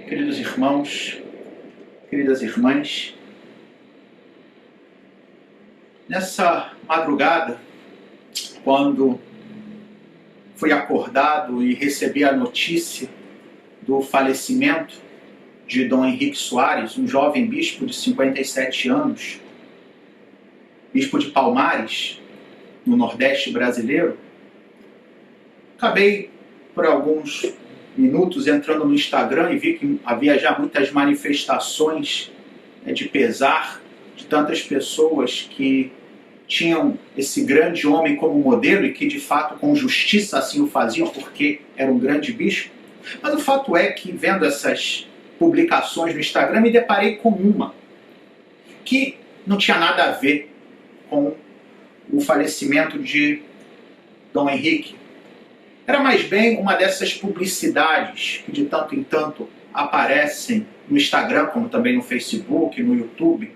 Queridos irmãos, queridas irmãs, nessa madrugada, quando fui acordado e recebi a notícia do falecimento de Dom Henrique Soares, um jovem bispo de 57 anos, bispo de Palmares, no Nordeste brasileiro, acabei por alguns minutos entrando no Instagram e vi que havia já muitas manifestações de pesar de tantas pessoas que tinham esse grande homem como modelo e que de fato com justiça assim o faziam porque era um grande bispo. Mas o fato é que vendo essas publicações no Instagram me deparei com uma que não tinha nada a ver com o falecimento de Dom Henrique. Era mais bem uma dessas publicidades que de tanto em tanto aparecem no Instagram, como também no Facebook, no YouTube.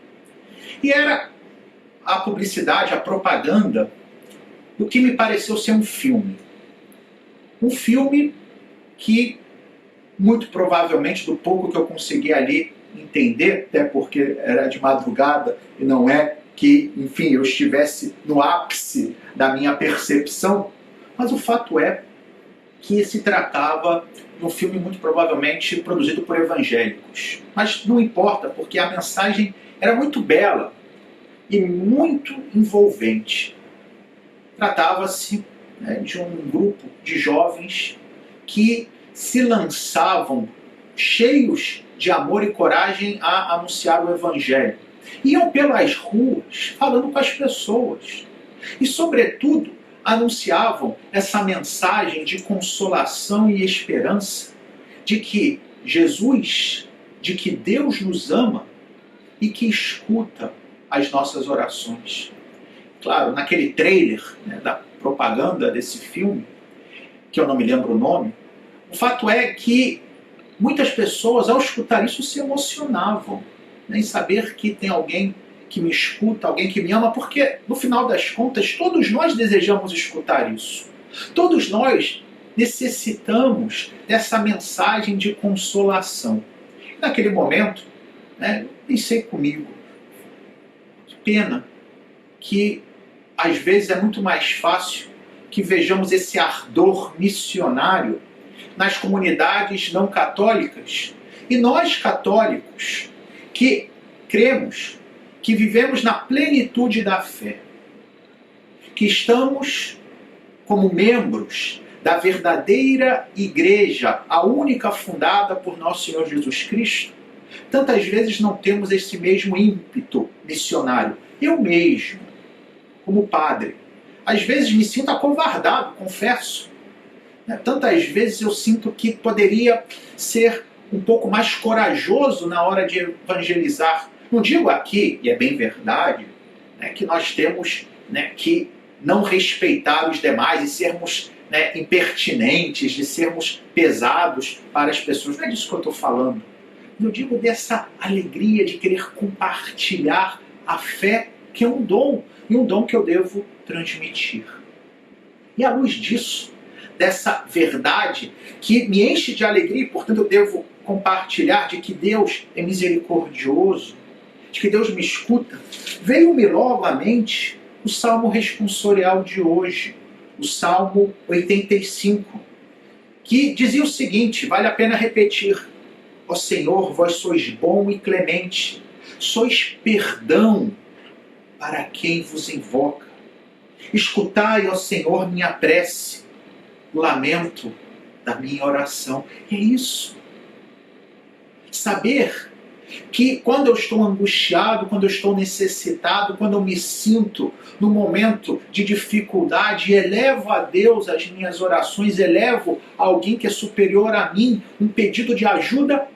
E era a publicidade, a propaganda do que me pareceu ser um filme. Um filme que, muito provavelmente, do pouco que eu consegui ali entender, até porque era de madrugada e não é que, enfim, eu estivesse no ápice da minha percepção, mas o fato é que se tratava de um filme muito provavelmente produzido por evangélicos. Mas não importa, porque a mensagem era muito bela e muito envolvente. Tratava-se de um grupo de jovens que se lançavam cheios de amor e coragem a anunciar o evangelho. Iam pelas ruas falando com as pessoas e, sobretudo, anunciavam essa mensagem de consolação e esperança, de que Jesus, de que Deus nos ama e que escuta as nossas orações. Claro, naquele trailer da propaganda desse filme, que eu não me lembro o nome, o fato é que muitas pessoas, ao escutar isso, se emocionavam, em saber que tem alguém que me escuta, alguém que me ama, porque, no final das contas, todos nós desejamos escutar isso. Todos nós necessitamos dessa mensagem de consolação. Naquele momento, pensei comigo, que pena que, às vezes, é muito mais fácil que vejamos esse ardor missionário nas comunidades não católicas, e nós, católicos, que cremos, que vivemos na plenitude da fé, que estamos como membros da verdadeira igreja, a única fundada por nosso Senhor Jesus Cristo, tantas vezes não temos esse mesmo ímpeto missionário. Eu mesmo, como padre, às vezes me sinto acovardado, confesso. Tantas vezes eu sinto que poderia ser um pouco mais corajoso na hora de evangelizar. Não digo aqui, e é bem verdade, que nós temos que não respeitar os demais e sermos impertinentes, de sermos pesados para as pessoas. Não é disso que eu estou falando. Eu digo dessa alegria de querer compartilhar a fé, que é um dom, e um dom que eu devo transmitir. E à luz disso, dessa verdade que me enche de alegria, e portanto eu devo compartilhar de que Deus é misericordioso, de que Deus me escuta, veio-me logo à mente o Salmo responsorial de hoje, o Salmo 85, que dizia o seguinte, vale a pena repetir: ó Senhor, vós sois bom e clemente, sois perdão para quem vos invoca. Escutai, ó Senhor, minha prece, o lamento da minha oração. E é isso. Saber que quando eu estou angustiado, quando eu estou necessitado, quando eu me sinto num momento de dificuldade, elevo a Deus as minhas orações, elevo a alguém que é superior a mim, um pedido de ajuda,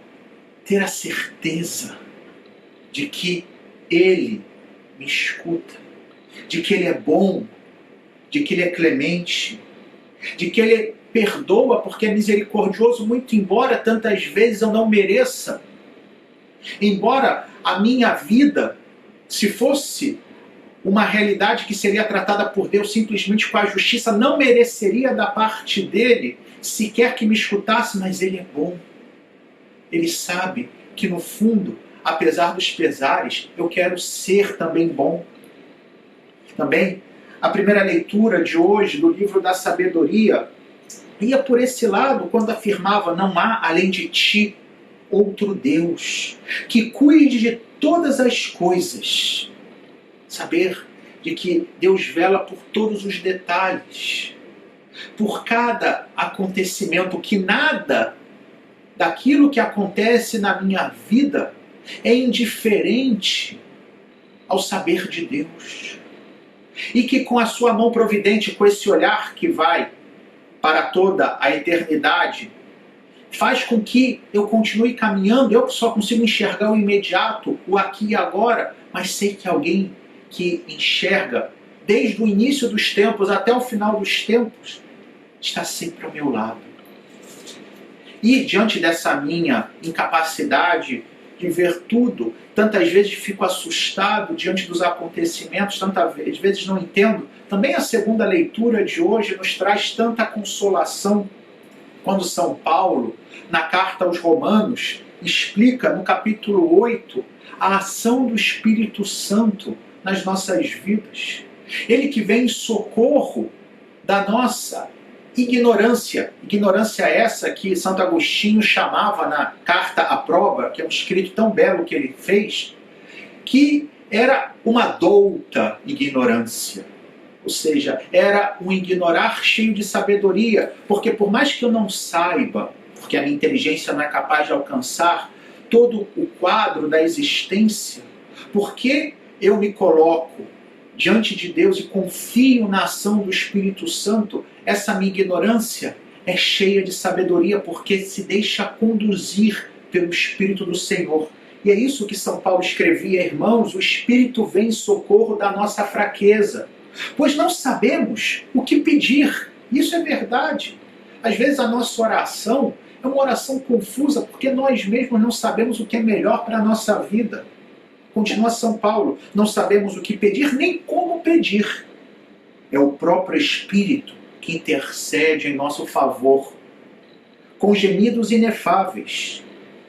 ter a certeza de que Ele me escuta, de que Ele é bom, de que Ele é clemente, de que Ele perdoa porque é misericordioso, muito embora tantas vezes eu não mereça. Embora a minha vida, se fosse uma realidade que seria tratada por Deus simplesmente com a justiça, não mereceria da parte dele sequer que me escutasse, mas Ele é bom. Ele sabe que no fundo, apesar dos pesares, eu quero ser também bom. Também, a primeira leitura de hoje do livro da sabedoria ia por esse lado quando afirmava: não há além de ti outro Deus que cuide de todas as coisas. Saber de que Deus vela por todos os detalhes, por cada acontecimento, que nada daquilo que acontece na minha vida é indiferente ao saber de Deus. E que com a sua mão providente, com esse olhar que vai para toda a eternidade, faz com que eu continue caminhando. Eu só consigo enxergar o imediato, o aqui e agora, mas sei que alguém que enxerga desde o início dos tempos até o final dos tempos está sempre ao meu lado. E diante dessa minha incapacidade de ver tudo, tantas vezes fico assustado diante dos acontecimentos, tantas vezes não entendo. Também a segunda leitura de hoje nos traz tanta consolação quando São Paulo, na carta aos Romanos, explica no capítulo 8 a ação do Espírito Santo nas nossas vidas. Ele que vem em socorro da nossa ignorância. Ignorância essa que Santo Agostinho chamava na Carta à Prova, que é um escrito tão belo que ele fez, que era uma douta ignorância. Ou seja, era um ignorar cheio de sabedoria, porque por mais que eu não saiba, porque a minha inteligência não é capaz de alcançar todo o quadro da existência, porque eu me coloco diante de Deus e confio na ação do Espírito Santo, essa minha ignorância é cheia de sabedoria, porque se deixa conduzir pelo Espírito do Senhor. E é isso que São Paulo escrevia: irmãos, o Espírito vem em socorro da nossa fraqueza, pois não sabemos o que pedir. Isso é verdade. Às vezes a nossa oração é uma oração confusa, porque nós mesmos não sabemos o que é melhor para a nossa vida. Continua São Paulo: não sabemos o que pedir, nem como pedir. É o próprio Espírito que intercede em nosso favor, com gemidos inefáveis.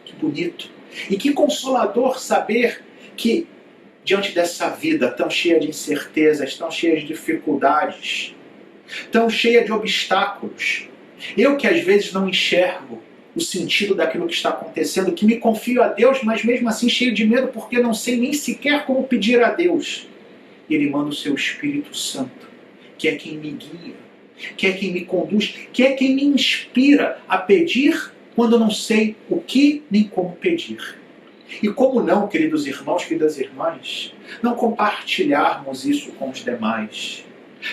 Que bonito. E que consolador saber que, diante dessa vida tão cheia de incertezas, tão cheia de dificuldades, tão cheia de obstáculos, eu que às vezes não enxergo o sentido daquilo que está acontecendo, que me confio a Deus, mas mesmo assim cheio de medo, porque não sei nem sequer como pedir a Deus. E Ele manda o seu Espírito Santo, que é quem me guia, que é quem me conduz, que é quem me inspira a pedir quando não sei o que nem como pedir. E como não, queridos irmãos, queridas irmãs, não compartilharmos isso com os demais?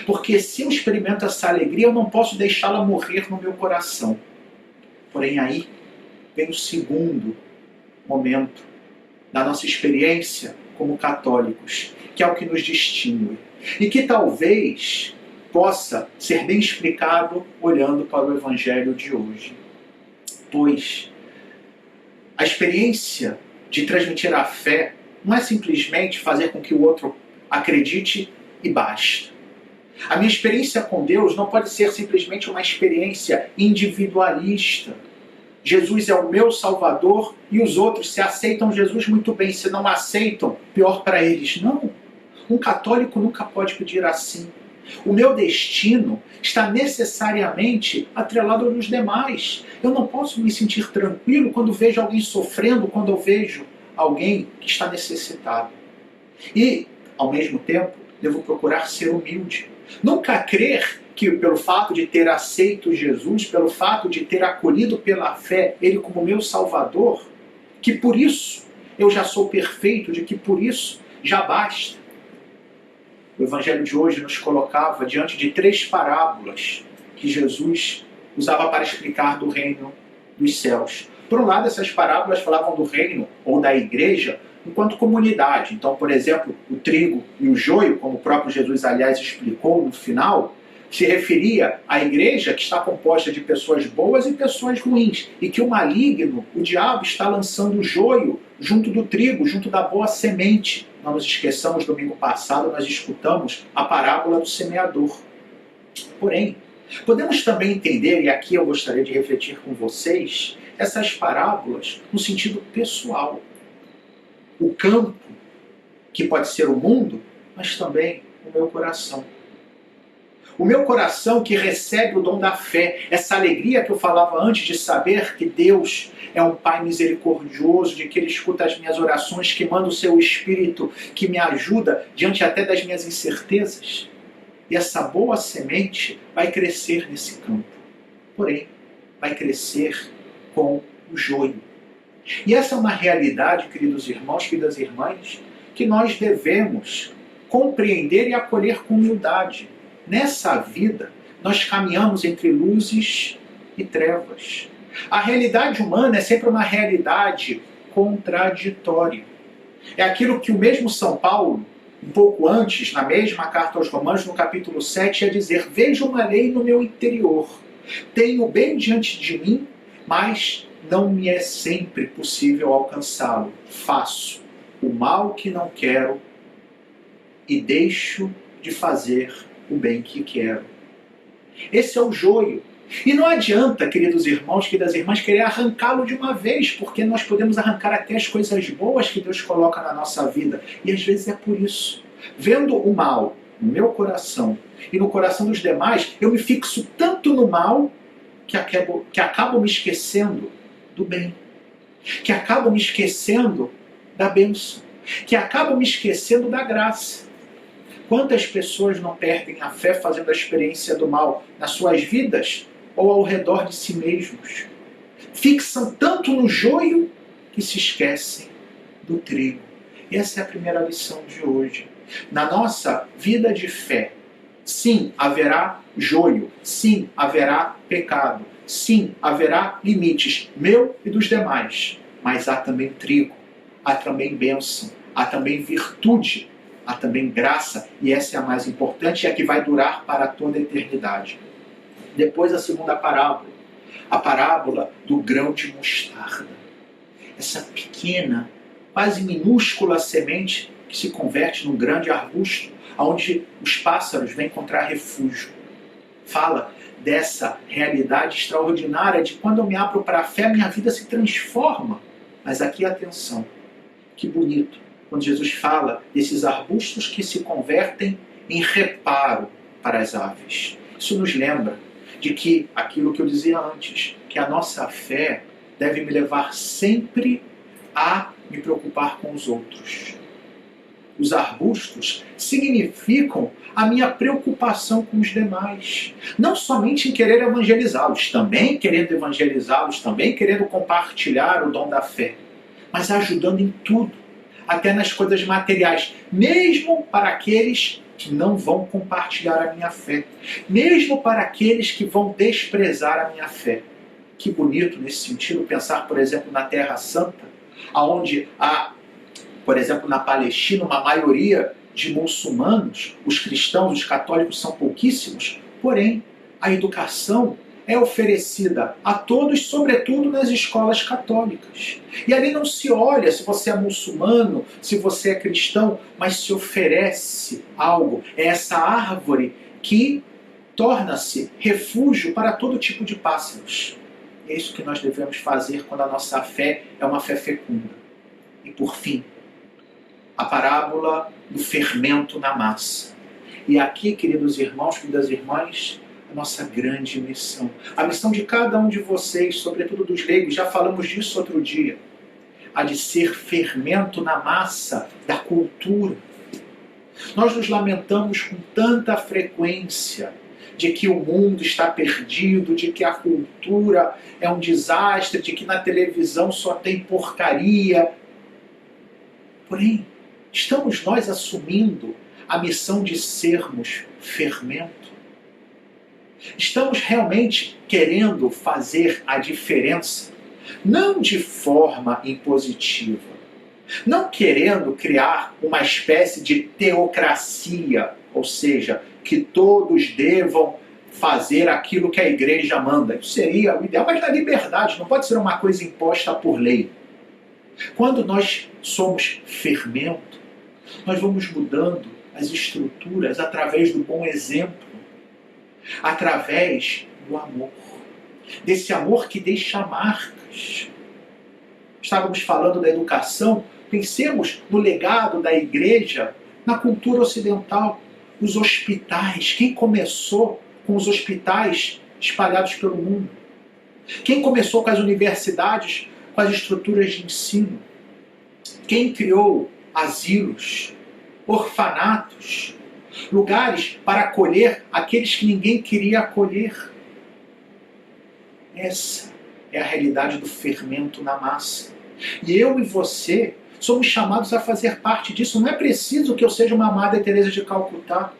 Porque se eu experimento essa alegria, eu não posso deixá-la morrer no meu coração. Porém, aí vem o segundo momento da nossa experiência como católicos, que é o que nos distingue. E que talvez possa ser bem explicado olhando para o Evangelho de hoje. Pois a experiência de transmitir a fé não é simplesmente fazer com que o outro acredite e basta. A minha experiência com Deus não pode ser simplesmente uma experiência individualista. Jesus é o meu Salvador e os outros, se aceitam Jesus, muito bem, se não aceitam, pior para eles. Não, um católico nunca pode pedir assim. O meu destino está necessariamente atrelado aos demais. Eu não posso me sentir tranquilo quando vejo alguém sofrendo, quando eu vejo alguém que está necessitado. E, ao mesmo tempo, devo procurar ser humilde. Nunca crer que pelo fato de ter aceito Jesus, pelo fato de ter acolhido pela fé Ele como meu Salvador, que por isso eu já sou perfeito, de que por isso já basta. O Evangelho de hoje nos colocava diante de 3 parábolas que Jesus usava para explicar do reino dos céus. Por um lado, essas parábolas falavam do reino ou da igreja enquanto comunidade. Então, por exemplo, o trigo e o joio, como o próprio Jesus, aliás, explicou no final, se referia à igreja que está composta de pessoas boas e pessoas ruins, e que o maligno, o diabo, está lançando o joio junto do trigo, junto da boa semente. Não nos esqueçamos, domingo passado nós escutamos a parábola do semeador. Porém, podemos também entender, e aqui eu gostaria de refletir com vocês, essas parábolas no sentido pessoal. O campo, que pode ser o mundo, mas também o meu coração. O meu coração que recebe o dom da fé, essa alegria que eu falava antes de saber que Deus é um Pai misericordioso, de que Ele escuta as minhas orações, que manda o seu Espírito, que me ajuda diante até das minhas incertezas. E essa boa semente vai crescer nesse campo. Porém, vai crescer com o joio. E essa é uma realidade, queridos irmãos, queridas irmãs, que nós devemos compreender e acolher com humildade. Nessa vida, nós caminhamos entre luzes e trevas. A realidade humana é sempre uma realidade contraditória. É aquilo que o mesmo São Paulo, um pouco antes, na mesma carta aos Romanos, no capítulo 7, ia dizer: vejo uma lei no meu interior, tenho bem diante de mim, mas não me é sempre possível alcançá-lo. Faço o mal que não quero e deixo de fazer o bem que quero. Esse é o joio. E não adianta, queridos irmãos, queridas irmãs, querer arrancá-lo de uma vez, porque nós podemos arrancar até as coisas boas que Deus coloca na nossa vida. E às vezes é por isso. Vendo o mal no meu coração e no coração dos demais, eu me fixo tanto no mal que acabo me esquecendo do bem. Que acabo me esquecendo da bênção. Que acabo me esquecendo da graça. Quantas pessoas não perdem a fé fazendo a experiência do mal nas suas vidas ou ao redor de si mesmos? Fixam tanto no joio que se esquecem do trigo. E essa é a primeira lição de hoje. Na nossa vida de fé, sim, haverá joio, sim, haverá pecado, sim, haverá limites, meu e dos demais, mas há também trigo, há também bênção, há também virtude, há também graça, e essa é a mais importante e a que vai durar para toda a eternidade. Depois a segunda parábola, a parábola do grão de mostarda. Essa pequena, quase minúscula semente que se converte num grande arbusto, onde os pássaros vêm encontrar refúgio. Fala dessa realidade extraordinária de quando eu me abro para a fé, minha vida se transforma. Mas aqui atenção, que bonito, quando Jesus fala desses arbustos que se convertem em reparo para as aves. Isso nos lembra de que, aquilo que eu dizia antes, que a nossa fé deve me levar sempre a me preocupar com os outros. Os arbustos significam a minha preocupação com os demais. Não somente em querer evangelizá-los, também querendo evangelizá-los, também querendo compartilhar o dom da fé, mas ajudando em tudo, até nas coisas materiais, mesmo para aqueles que não vão compartilhar a minha fé, mesmo para aqueles que vão desprezar a minha fé. Que bonito nesse sentido pensar, por exemplo, na Terra Santa, onde há, por exemplo, na Palestina, uma maioria de muçulmanos, os cristãos, os católicos são pouquíssimos, porém a educação é oferecida a todos, sobretudo nas escolas católicas. E ali não se olha se você é muçulmano, se você é cristão, mas se oferece algo. É essa árvore que torna-se refúgio para todo tipo de pássaros. É isso que nós devemos fazer quando a nossa fé é uma fé fecunda. E por fim, a parábola do fermento na massa. E aqui, queridos irmãos, queridas irmãs, a nossa grande missão. A missão de cada um de vocês, sobretudo dos leigos, já falamos disso outro dia, a de ser fermento na massa da cultura. Nós nos lamentamos com tanta frequência de que o mundo está perdido, de que a cultura é um desastre, de que na televisão só tem porcaria. Porém, estamos nós assumindo a missão de sermos fermento? Estamos realmente querendo fazer a diferença, não de forma impositiva, não querendo criar uma espécie de teocracia, ou seja, que todos devam fazer aquilo que a igreja manda. Isso seria o ideal, mas na liberdade, não pode ser uma coisa imposta por lei. Quando nós somos fermento, nós vamos mudando as estruturas através do bom exemplo, através do amor. desse amor que deixa marcas. Estávamos falando da educação, pensemos no legado da igreja na cultura ocidental, os hospitais. Quem começou com os hospitais espalhados pelo mundo? Quem começou com as universidades, com as estruturas de ensino? Quem criou asilos, orfanatos, lugares para acolher aqueles que ninguém queria acolher? Essa é a realidade do fermento na massa. E eu e você somos chamados a fazer parte disso. Não é preciso que eu seja uma Madre Teresa de Calcutá.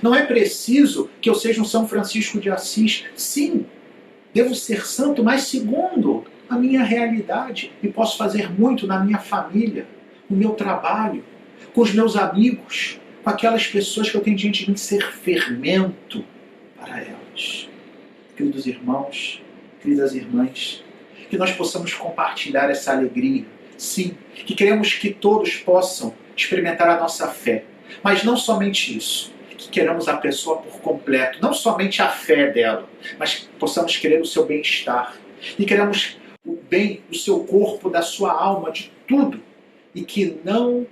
Não é preciso que eu seja um São Francisco de Assis. Sim, devo ser santo, mas segundo a minha realidade. E posso fazer muito na minha família, no meu trabalho, com os meus amigos, com aquelas pessoas que eu tenho diante de mim, ser fermento para elas. Queridos irmãos, queridas irmãs, que nós possamos compartilhar essa alegria. Sim, que queremos que todos possam experimentar a nossa fé. Mas não somente isso, que queremos a pessoa por completo, não somente a fé dela, mas que possamos querer o seu bem-estar. E queremos o bem do seu corpo, da sua alma, de tudo. E que não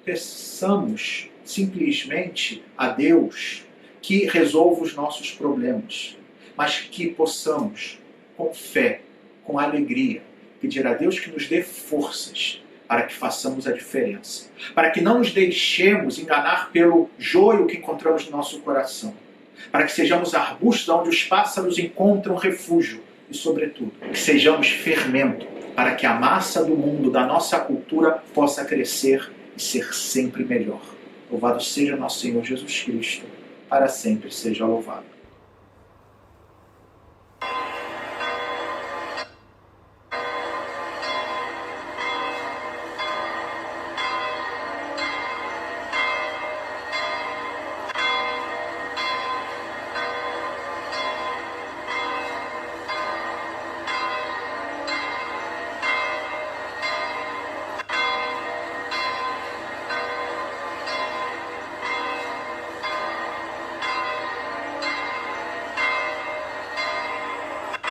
peçamos simplesmente a Deus que resolva os nossos problemas, mas que possamos, com fé, com alegria, pedir a Deus que nos dê forças para que façamos a diferença, para que não nos deixemos enganar pelo joio que encontramos no nosso coração, para que sejamos arbustos onde os pássaros encontram refúgio e, sobretudo, que sejamos fermento para que a massa do mundo, da nossa cultura, possa crescer e ser sempre melhor. Louvado seja nosso Senhor Jesus Cristo, para sempre seja louvado.